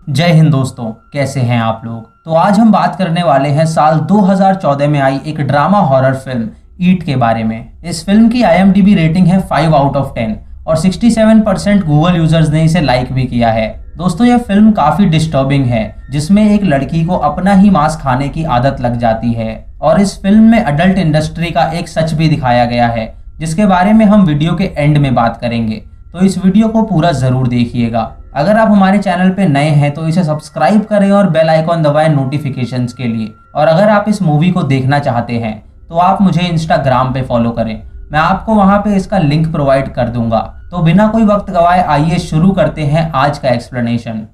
जय हिंद दोस्तों, कैसे हैं आप लोग। तो आज हम बात करने वाले हैं साल 2014 में आई एक ड्रामा हॉरर फिल्म ईट के बारे में। इस फिल्म की IMDb रेटिंग है 5 आउट ऑफ 10 और 67% गूगल यूजर्स ने इसे लाइक भी किया है। दोस्तों, यह फिल्म काफी डिस्टर्बिंग है, जिसमें एक लड़की को अपना ही मांस खाने की आदत लग जाती है और इस फिल्म में अडल्ट इंडस्ट्री का एक सच भी दिखाया गया है, जिसके बारे में हम वीडियो के एंड में बात करेंगे। तो इस वीडियो को पूरा जरूर देखिएगा। अगर आप हमारे चैनल पे नए हैं तो इसे सब्सक्राइब करें और बेल आइकॉन दबाएं नोटिफिकेशंस के लिए। और अगर आप इस मूवी को देखना चाहते हैं तो आप मुझे इंस्टाग्राम पे फॉलो करें, मैं आपको वहां पे इसका लिंक प्रोवाइड कर दूंगा। तो बिना कोई वक्त गवाए आइए शुरू करते हैं आज का एक्सप्लेनेशन।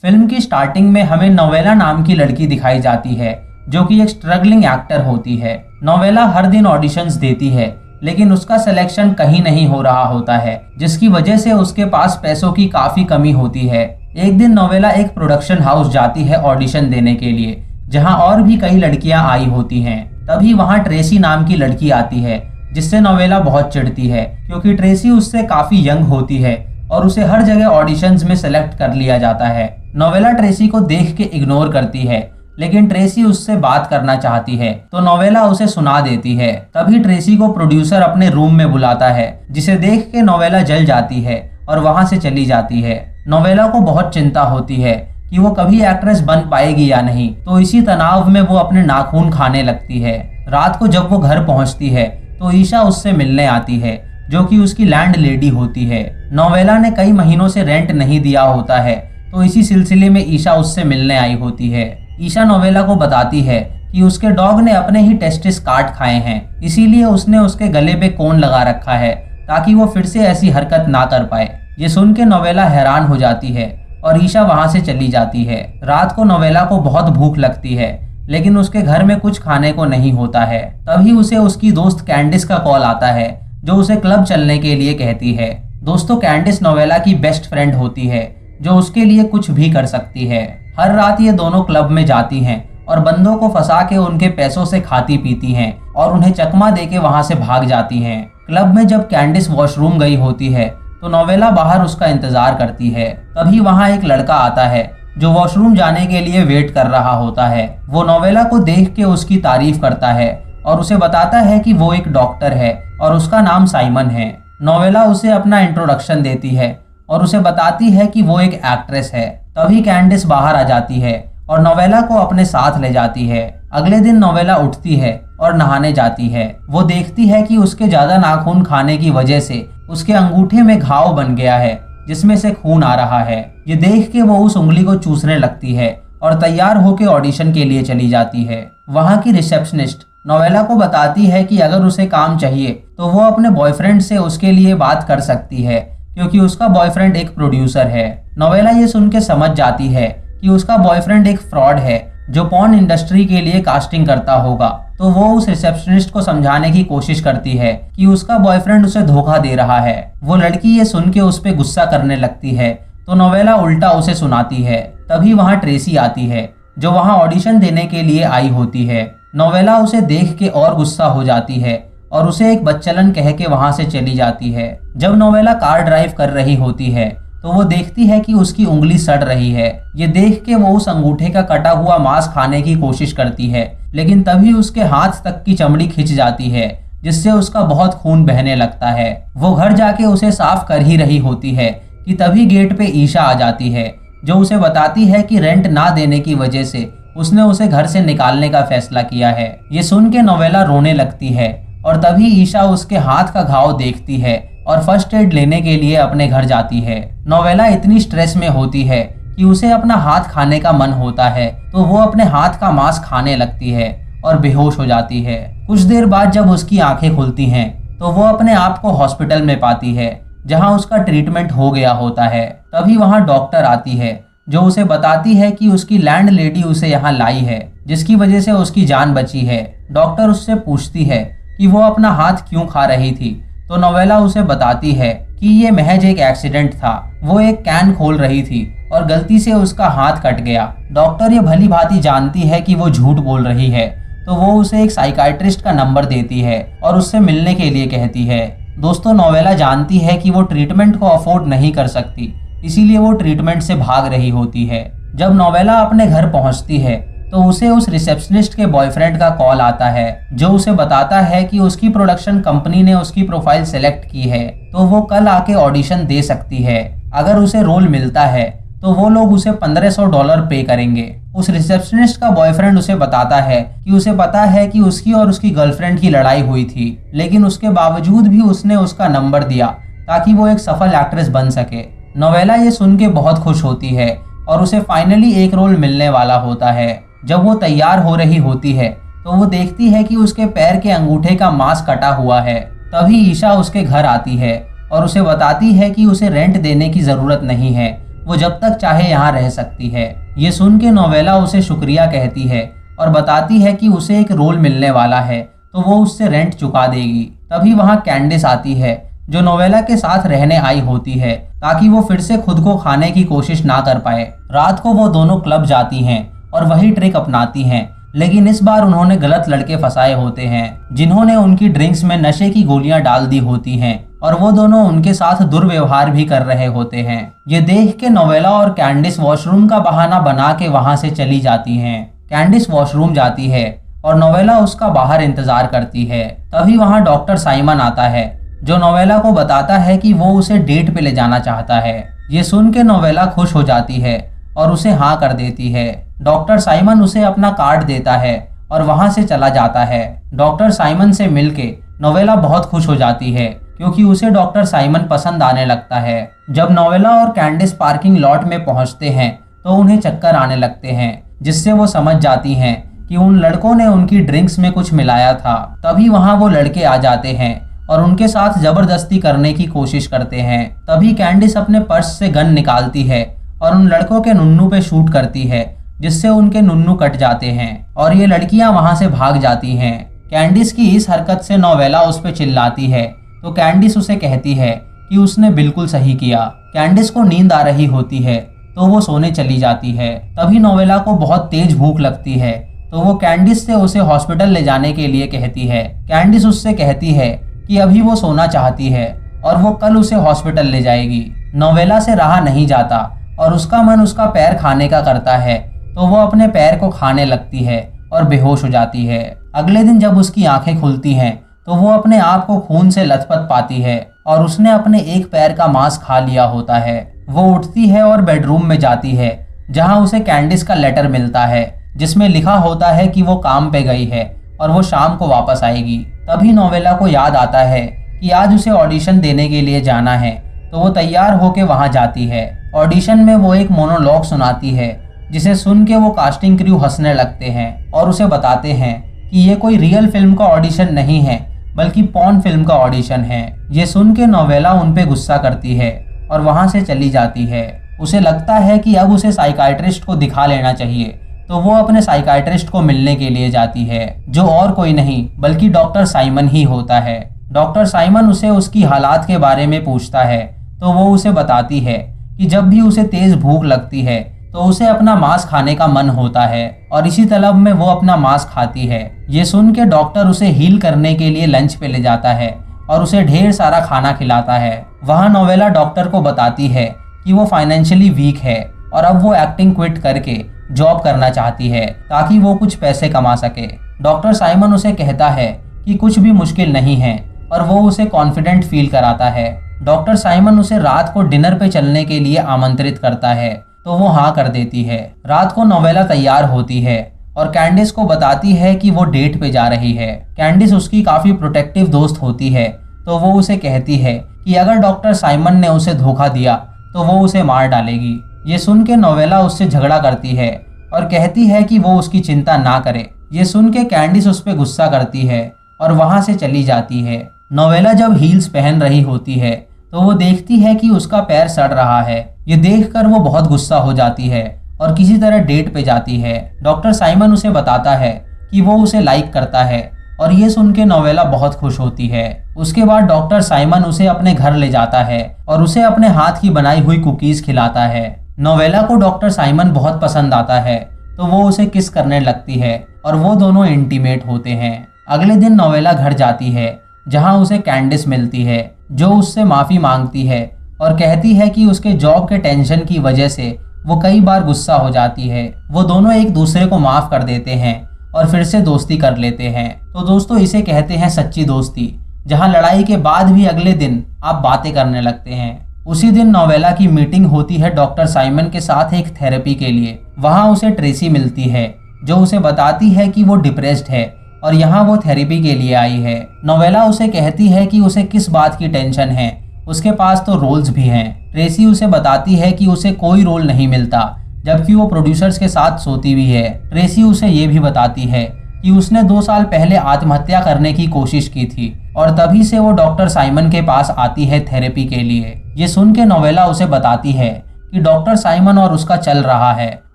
फिल्म की स्टार्टिंग में हमें नोवेला नाम की लड़की दिखाई जाती है, जो कि एक स्ट्रगलिंग एक्टर होती है। नोवेला हर दिन ऑडिशंस देती है, लेकिन उसका सिलेक्शन कहीं नहीं हो रहा होता है, जिसकी वजह से उसके पास पैसों की काफी कमी होती है। एक दिन नोवेला एक प्रोडक्शन हाउस जाती है ऑडिशन देने के लिए, जहां और भी कई लड़कियां आई होती हैं। तभी वहां ट्रेसी नाम की लड़की आती है, जिससे नोवेला बहुत चिढ़ती है, क्योंकि ट्रेसी उससे काफी यंग होती है और उसे हर जगह ऑडिशंस में सेलेक्ट कर लिया जाता है। नोवेला ट्रेसी को देख के इग्नोर करती है, लेकिन ट्रेसी उससे बात करना चाहती है तो नोवेला उसे सुना देती है। तभी ट्रेसी को प्रोड्यूसर अपने रूम में बुलाता है, जिसे देख के नोवेला जल जाती है और वहां से चली जाती है। नोवेला को बहुत चिंता होती है कि वो कभी एक्ट्रेस बन पाएगी या नहीं, तो इसी तनाव में वो अपने नाखून खाने लगती है। रात को जब वो घर पहुंचती है तो ईशा उससे मिलने आती है, जो कि उसकी लैंड लेडी होती है। नोवेला ने कई महीनों से रेंट नहीं दिया होता है, तो इसी सिलसिले में ईशा उससे मिलने आई होती है। ईशा नोवेला को बताती है कि उसके डॉग ने अपने ही टेस्टिस काट खाए हैं, इसीलिए उसने उसके गले पे कोन लगा रखा है ताकि वो फिर से ऐसी हरकत ना कर पाए। ये सुन के नोवेला हैरान हो जाती है और ईशा वहां से चली जाती है। रात को नोवेला को बहुत भूख लगती है, लेकिन उसके घर में कुछ खाने को नहीं होता है। तभी उसे उसकी दोस्त कैंडिस का कॉल आता है, जो उसे क्लब चलने के लिए कहती है। दोस्तों, कैंडिस नोवेला की बेस्ट फ्रेंड होती है, जो उसके लिए कुछ भी कर सकती है। हर रात ये दोनों क्लब में जाती हैं और बंदों को फंसा के उनके पैसों से खाती पीती हैं और उन्हें चकमा देके वहां से भाग जाती हैं। क्लब में जब कैंडिस वॉशरूम गई होती है तो नोवेला बाहर उसका इंतजार करती है। तभी वहां एक लड़का आता है, जो वॉशरूम जाने के लिए वेट कर रहा होता है। वो नोवेला को देख के उसकी तारीफ करता है और उसे बताता है कि वो एक डॉक्टर है और उसका नाम साइमन है। नोवेला उसे अपना इंट्रोडक्शन देती है और उसे बताती है कि वो एक एक्ट्रेस है। तभी कैंडिस बाहर आ जाती है और नोवेला को अपने साथ ले जाती है। अगले दिन नोवेला उठती है और नहाने जाती है। वो देखती है कि उसके ज्यादा नाखून खाने की वजह से उसके अंगूठे में घाव बन गया है, जिसमें से खून आ रहा है। ये देख के वो उस उंगली को चूसने लगती है और तैयार होकर ऑडिशन के लिए चली जाती है। वहाँ की रिसेप्शनिस्ट नोवेला को बताती है कि अगर उसे काम चाहिए तो वो अपने बॉयफ्रेंड से उसके लिए बात कर सकती है, क्योंकि उसका बॉयफ्रेंड एक प्रोड्यूसर है। नोवेला ये सुन के समझ जाती है कि उसका बॉयफ्रेंड एक फ्रॉड है, जो पॉर्न इंडस्ट्री के लिए कास्टिंग करता होगा। तो वो उस रिसेप्शनिस्ट को समझाने की कोशिश करती है कि उसका बॉयफ्रेंड उसे धोखा दे रहा है। वो लड़की ये सुन के उस पर गुस्सा करने लगती है, तो नोवेला उल्टा उसे सुनाती है। तभी वहाँ ट्रेसी आती है, जो वहाँ ऑडिशन देने के लिए आई होती है। नोवेला उसे देख के और गुस्सा हो जाती है और उसे एक बच्चलन कह के वहां से चली जाती है। जब नोवेला कार ड्राइव कर रही होती है तो वो देखती है कि उसकी उंगली सड़ रही है। ये देख के वो उस अंगूठे का कटा हुआ मांस खाने की कोशिश करती है, लेकिन तभी उसके हाथ तक की चमड़ी खिंच जाती है, जिससे उसका बहुत खून बहने लगता है। वो घर जाके उसे साफ कर ही रही होती है कि तभी गेट पे ईशा आ जाती है, जो उसे बताती है कि रेंट ना देने की वजह से उसने उसे घर से निकालने का फैसला किया है। ये सुन के नोवेला रोने लगती है और तभी ईशा उसके हाथ का घाव देखती है और फर्स्ट एड लेने के लिए अपने घर जाती है। नोवेला इतनी स्ट्रेस में होती है कि उसे अपना हाथ खाने का मन होता है, तो वो अपने हाथ का मांस खाने लगती है और बेहोश हो जाती है। कुछ देर बाद जब उसकी आंखें खुलती हैं तो वो अपने आप को हॉस्पिटल में पाती है, जहां उसका ट्रीटमेंट हो गया होता है। तभी वहां डॉक्टर आती है, जो उसे बताती है कि उसकी लैंड लेडी उसे यहाँ लाई है, जिसकी वजह से उसकी जान बची है। डॉक्टर उससे पूछती है कि वो अपना हाथ क्यों खा रही थी, तो नोवेला उसे बताती है कि ये महज एक एक्सीडेंट था। वो एक कैन खोल रही थी और गलती से उसका हाथ कट गया। डॉक्टर ये भली भांति जानती है कि वो झूठ बोल रही है, तो वो उसे एक साइकाइट्रिस्ट का नंबर देती है और उससे मिलने के लिए कहती है। दोस्तों, नोवेला जानती है कि वो ट्रीटमेंट को अफोर्ड नहीं कर सकती, इसीलिए वो ट्रीटमेंट से भाग रही होती है। जब नोवेला अपने घर पहुंचती है तो उसे उस रिसेप्शनिस्ट के बॉयफ्रेंड का कॉल आता है, जो उसे बताता है कि उसकी प्रोडक्शन कंपनी ने उसकी प्रोफाइल सेलेक्ट की है, तो वो कल आके ऑडिशन दे सकती है। अगर उसे रोल मिलता है तो वो लोग उसे $1500 पे करेंगे। उस रिसेप्शनिस्ट का बॉयफ्रेंड उसे बताता है कि उसे पता है कि उसकी और उसकी गर्लफ्रेंड की लड़ाई हुई थी, लेकिन उसके बावजूद भी उसने उसका नंबर दिया ताकि वो एक सफल एक्ट्रेस बन सके। नोवेला ये सुन के बहुत खुश होती है और उसे फाइनली एक रोल मिलने वाला होता है। जब वो तैयार हो रही होती है तो वो देखती है कि उसके पैर के अंगूठे का मांस कटा हुआ है। तभी ईशा उसके घर आती है और उसे बताती है कि उसे रेंट देने की जरूरत नहीं है, वो जब तक चाहे यहाँ रह सकती है। ये सुन के नोवेला उसे शुक्रिया कहती है और बताती है कि उसे एक रोल मिलने वाला है तो वो उससे रेंट चुका देगी। तभी वहाँ कैंडिस आती है, जो नोवेला के साथ रहने आई होती है ताकि वो फिर से खुद को खाने की कोशिश ना कर पाए। रात को वो दोनों क्लब जाती हैं और वही ट्रिक अपनाती हैं, लेकिन इस बार उन्होंने गलत लड़के फंसाए होते हैं जिन्होंने उनकी ड्रिंक्स में नशे की गोलियां डाल दी होती हैं और वो दोनों उनके साथ दुर्व्यवहार भी कर रहे होते हैं। ये देख के नोवेला और कैंडिस वॉशरूम का बहाना बना के वहां से चली जाती हैं। कैंडिस वॉशरूम जाती है और नोवेला उसका बाहर इंतजार करती है। तभी वहां डॉक्टर साइमन आता है, जो नोवेला को बताता है कि वो उसे डेट पे ले जाना चाहता है। ये सुन के नोवेला खुश हो जाती है और उसे हाँ कर देती है। डॉक्टर साइमन उसे अपना कार्ड देता है और वहां से चला जाता है। डॉक्टर साइमन से मिलके नोवेला बहुत खुश हो जाती है क्योंकि उसे डॉक्टर साइमन पसंद आने लगता है। जब नोवेला और कैंडिस पार्किंग लॉट में पहुंचते हैं तो उन्हें चक्कर आने लगते हैं, जिससे वो समझ जाती हैं कि उन लड़कों ने उनकी ड्रिंक्स में कुछ मिलाया था। तभी वहां वो लड़के आ जाते हैं और उनके साथ जबरदस्ती करने की कोशिश करते हैं। तभी कैंडिस अपने पर्स से गन निकालती है और उन लड़कों के नुन्नू पे शूट करती है, जिससे उनके नुन्नू कट जाते हैं और ये लड़कियां वहां से भाग जाती हैं। कैंडिस की इस हरकत से नोवेला उस पे चिल्लाती है तो कैंडिस उसे कहती है कि उसने बिल्कुल सही किया। कैंडिस को नींद आ रही होती है तो वो सोने चली जाती है। तभी नोवेला को बहुत तेज भूख लगती है तो वो कैंडिस से उसे हॉस्पिटल ले जाने के लिए कहती है। कैंडिस उससे कहती है कि अभी वो सोना चाहती है और वो कल उसे हॉस्पिटल ले जाएगी। नोवेला से रहा नहीं जाता और उसका मन उसका पैर खाने का करता है, तो वो अपने पैर को खाने लगती है और बेहोश हो जाती है। अगले दिन जब उसकी आंखें खुलती हैं तो वो अपने आप को खून से लथपथ पाती है और उसने अपने एक पैर का मांस खा लिया होता है। वो उठती है और बेडरूम में जाती है, जहां उसे कैंडिस का लेटर मिलता है जिसमें लिखा होता है कि वो काम पे गई है और वो शाम को वापस आएगी। तभी नोवेला को याद आता है कि आज उसे ऑडिशन देने के लिए जाना है, तो वो तैयार होके वहां जाती है। ऑडिशन में वो एक मोनोलॉग सुनाती है, जिसे सुन के वो कास्टिंग क्रू हंसने लगते हैं और उसे बताते हैं कि ये कोई रियल फिल्म का ऑडिशन नहीं है, बल्कि पॉर्न फिल्म का ऑडिशन है। ये सुन के नोवेला उन पे गुस्सा करती है और वहां से चली जाती है। उसे लगता है कि अब उसे साइकाइट्रिस्ट को दिखा लेना चाहिए, तो वो अपने साइकाइट्रिस्ट को मिलने के लिए जाती है, जो और कोई नहीं बल्कि डॉक्टर साइमन ही होता है। डॉक्टर साइमन उसे उसकी हालात के बारे में पूछता है तो वो उसे बताती है कि जब भी उसे तेज भूख लगती है तो उसे अपना मांस खाने का मन होता है और इसी तलब में वो अपना मांस खाती है। ये सुन के डॉक्टर उसे हील करने के लिए लंच पे ले जाता है और उसे ढेर सारा खाना खिलाता है। वहाँ नोवेला डॉक्टर को बताती है कि वो फाइनेंशियली वीक है और अब वो एक्टिंग क्विट करके जॉब करना चाहती है ताकि वो कुछ पैसे कमा सके। डॉक्टर साइमन उसे कहता है कि कुछ भी मुश्किल नहीं है और वो उसे कॉन्फिडेंट फील कराता है। डॉक्टर साइमन उसे रात को डिनर पे चलने के लिए आमंत्रित करता है, तो वो हाँ कर देती है। रात को नोवेला तैयार होती है और कैंडिस को बताती है कि वो डेट पे जा रही है। कैंडिस उसकी काफी प्रोटेक्टिव दोस्त होती है, तो वो उसे कहती है कि अगर डॉक्टर साइमन ने उसे धोखा दिया तो वो उसे मार डालेगी। ये सुन के नोवेला उससे झगड़ा करती है और कहती है कि वो उसकी चिंता ना करे। ये सुन के कैंडिस उस पर गुस्सा करती है और वहां से चली जाती है। नोवेला जब हील्स पहन रही होती है तो वो देखती है कि उसका पैर सड़ रहा है। ये देखकर वो बहुत गुस्सा हो जाती है और किसी तरह डेट पे जाती है। डॉक्टर साइमन उसे बताता है कि वो उसे लाइक करता है और ये सुन के नोवेला बहुत खुश होती है। उसके बाद डॉक्टर साइमन उसे अपने घर ले जाता है और उसे अपने हाथ की बनाई हुई कुकीज खिलाता है। नोवेला को डॉक्टर साइमन बहुत पसंद आता है, तो वो उसे किस करने लगती है और वो दोनों इंटीमेट होते हैं। अगले दिन नोवेला घर जाती है जहां उसे कैंडिस मिलती है, जो उससे माफ़ी मांगती है और कहती है कि उसके जॉब के टेंशन की वजह से वो कई बार गुस्सा हो जाती है। वो दोनों एक दूसरे को माफ़ कर देते हैं और फिर से दोस्ती कर लेते हैं। तो दोस्तों इसे कहते हैं सच्ची दोस्ती, जहां लड़ाई के बाद भी अगले दिन आप बातें करने लगते हैं। उसी दिन नोवेला की मीटिंग होती है डॉक्टर साइमन के साथ एक थेरेपी के लिए। वहां उसे ट्रेसी मिलती है जो उसे बताती है कि वो डिप्रेस्ड है और यहाँ वो थेरेपी के लिए आई है। नोवेला उसे कहती है कि उसे किस बात की टेंशन है, उसके पास तो रोल्स भी हैं। ट्रेसी उसे बताती है कि उसे कोई रोल नहीं मिलता, जबकि वो प्रोड्यूसर्स के साथ सोती भी है। ट्रेसी उसे ये भी बताती है कि उसने 2 साल पहले आत्महत्या करने की कोशिश की थी और तभी से वो डॉक्टर साइमन के पास आती है थेरेपी के लिए। ये सुन के नोवेला उसे बताती है कि डॉक्टर साइमन और उसका चल रहा है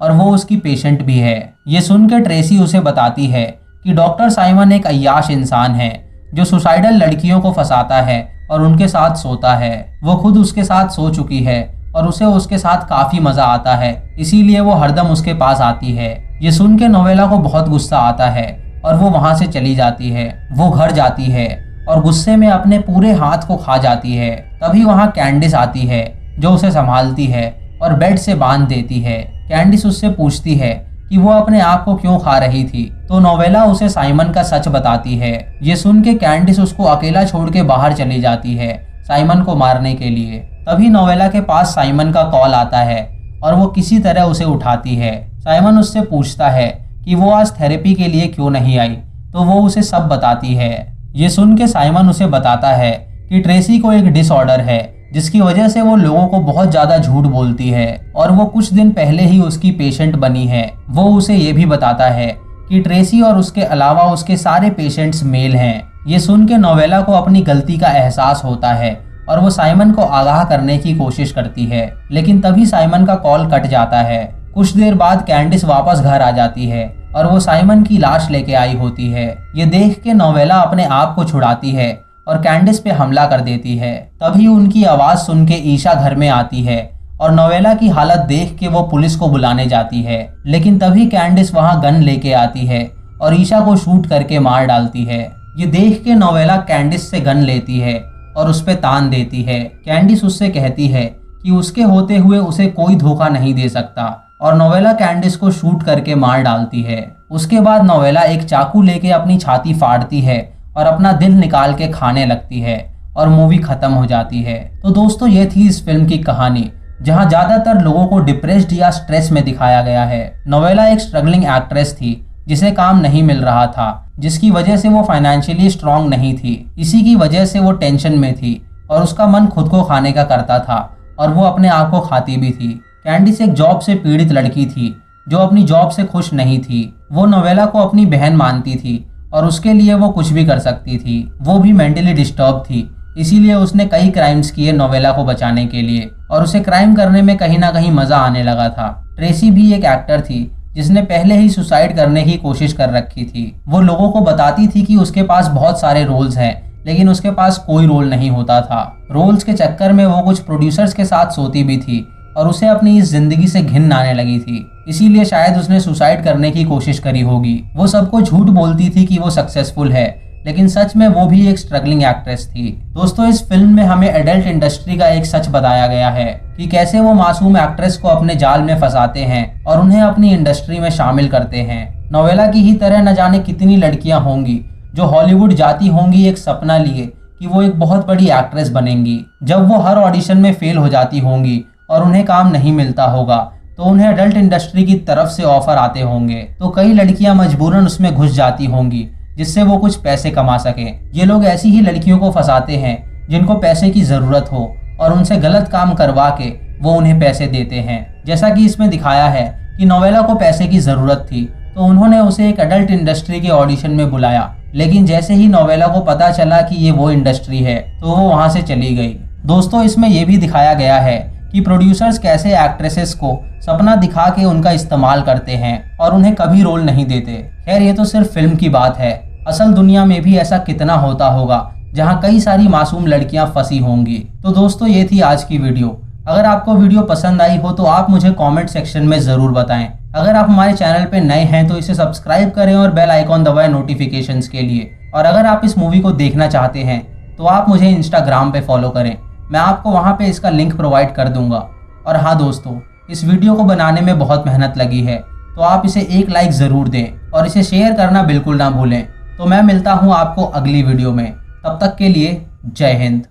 और वो उसकी पेशेंट भी है। ये सुन के ट्रेसी उसे बताती है कि डॉक्टर साइमन एक अय्याश इंसान है जो सुसाइडल लड़कियों को फंसाता है और उनके साथ सोता है। वो खुद उसके साथ सो चुकी है और उसे उसके साथ काफी मजा आता है, इसीलिए वो हरदम उसके पास आती है। ये सुन के नोवेला को बहुत गुस्सा आता है और वो वहां से चली जाती है। वो घर जाती है और गुस्से में अपने पूरे हाथ को खा जाती है। तभी वहां कैंडिस आती है जो उसे संभालती है और बेड से बांध देती है। कैंडिस उससे पूछती है कि वो अपने आप को क्यों खा रही थी, तो नोवेला उसे साइमन का सच बताती है। ये सुन के कैंडिस उसको अकेला छोड़ के बाहर चली जाती है साइमन को मारने के लिए। तभी नोवेला के पास साइमन का कॉल आता है और वो किसी तरह उसे उठाती है। साइमन उससे पूछता है कि वो आज थेरेपी के लिए क्यों नहीं आई, तो वो उसे सब बताती है। ये सुन के साइमन उसे बताता है कि ट्रेसी को एक डिसऑर्डर है जिसकी वजह से वो लोगों को बहुत ज्यादा झूठ बोलती है और वो कुछ दिन पहले ही उसकी पेशेंट बनी है। वो उसे ये भी बताता है कि ट्रेसी और उसके अलावा उसके सारे पेशेंट्स मेल हैं। ये सुन के नोवेला को अपनी गलती का एहसास होता है और वो साइमन को आगाह करने की कोशिश करती है, लेकिन तभी साइमन का कॉल कट जाता है। कुछ देर बाद कैंडिस वापस घर आ जाती है और वो साइमन की लाश लेके आई होती है। ये देख के नोवेला अपने आप को छुड़ाती है और कैंडिस पे हमला कर देती है। तभी उनकी आवाज सुन के ईशा घर में आती है और नोवेला की हालत देख के वो पुलिस को बुलाने जाती है, लेकिन तभी कैंडिस वहां गन लेके आती है और ईशा को शूट करके मार डालती है। ये देख के नोवेला कैंडिस से गन लेती है और उस पे तान देती है। कैंडिस उससे कहती है कि उसके होते हुए उसे कोई धोखा नहीं दे सकता और नोवेला कैंडिस को शूट करके मार डालती है। उसके बाद नोवेला एक चाकू लेके अपनी छाती फाड़ती है और अपना दिल निकाल के खाने लगती है और मूवी खत्म हो जाती है। तो दोस्तों ये थी इस फिल्म की कहानी, जहां ज्यादातर लोगों को डिप्रेस्ड या स्ट्रेस में दिखाया गया है। नोवेला एक स्ट्रगलिंग एक्ट्रेस थी जिसे काम नहीं मिल रहा था, जिसकी वजह से वो फाइनेंशियली स्ट्रांग नहीं थी। इसी की वजह से वो टेंशन में थी और उसका मन खुद को खाने का करता था और वो अपने आप को खाती भी थी। कैंडिस एक जॉब से पीड़ित लड़की थी जो अपनी जॉब से खुश नहीं थी। वो नोवेला को अपनी बहन मानती थी और उसके लिए वो कुछ भी कर सकती थी। वो भी मेंटली डिस्टर्ब थी, इसीलिए उसने कई क्राइम्स किए नोवेला को बचाने के लिए और उसे क्राइम करने में कहीं ना कहीं मजा आने लगा था। ट्रेसी भी एक एक्टर थी जिसने पहले ही सुसाइड करने की कोशिश कर रखी थी। वो लोगों को बताती थी कि उसके पास बहुत सारे रोल्स हैं, लेकिन उसके पास कोई रोल नहीं होता था। रोल्स के चक्कर में वो कुछ प्रोड्यूसर्स के साथ सोती भी थी और उसे अपनी इस जिंदगी से घिन आने लगी थी, इसीलिए शायद उसने सुसाइड करने की कोशिश करी होगी। वो सबको झूठ बोलती थी कि वो सक्सेसफुल है, लेकिन सच में वो भी एक स्ट्रगलिंग एक्ट्रेस थी। दोस्तों इस फिल्म में हमें एडल्ट इंडस्ट्री का एक सच बताया गया है कि कैसे वो मासूम एक्ट्रेस को अपने जाल में फंसाते हैं और उन्हें अपनी इंडस्ट्री में शामिल करते हैं। नोवेला की ही तरह न जाने कितनी लड़कियां होंगी जो हॉलीवुड जाती होंगी एक सपना लिए कि वो एक बहुत बड़ी एक्ट्रेस बनेंगी। जब वो हर ऑडिशन में फेल हो जाती होंगी और उन्हें काम नहीं मिलता होगा, तो उन्हें अडल्ट इंडस्ट्री की तरफ से ऑफर आते होंगे, तो कई लड़कियां मजबूरन उसमें घुस जाती होंगी जिससे वो कुछ पैसे कमा सकें। ये लोग ऐसी ही लड़कियों को फंसाते हैं जिनको पैसे की जरूरत हो और उनसे गलत काम करवा के वो उन्हें पैसे देते हैं। जैसा कि इसमें दिखाया है कि नोवेला को पैसे की जरूरत थी, तो उन्होंने उसे एक अडल्ट इंडस्ट्री के ऑडिशन में बुलाया, लेकिन जैसे ही नोवेला को पता चला कि ये वो इंडस्ट्री है तो वो वहां से चली गई। दोस्तों इसमें यह भी दिखाया गया है कि प्रोड्यूसर्स कैसे एक्ट्रेसेस को सपना दिखा के उनका इस्तेमाल करते हैं और उन्हें कभी रोल नहीं देते। खैर ये तो सिर्फ फिल्म की बात है, असल दुनिया में भी ऐसा कितना होता होगा जहां कई सारी मासूम लड़कियां फंसी होंगी। तो दोस्तों ये थी आज की वीडियो। अगर आपको वीडियो पसंद आई हो तो आप मुझे कमेंट सेक्शन में ज़रूर बताएं। अगर आप हमारे चैनल पे नए हैं तो इसे सब्सक्राइब करें और बेल आइकॉन दबाएं नोटिफिकेशंस के लिए। और अगर आप इस मूवी को देखना चाहते हैं तो आप मुझे इंस्टाग्राम पे फॉलो करें, मैं आपको वहाँ पे इसका लिंक प्रोवाइड कर दूंगा। और हाँ दोस्तों, इस वीडियो को बनाने में बहुत मेहनत लगी है, तो आप इसे एक लाइक ज़रूर दें और इसे शेयर करना बिल्कुल ना भूलें। तो मैं मिलता हूँ आपको अगली वीडियो में, तब तक के लिए जय हिंद।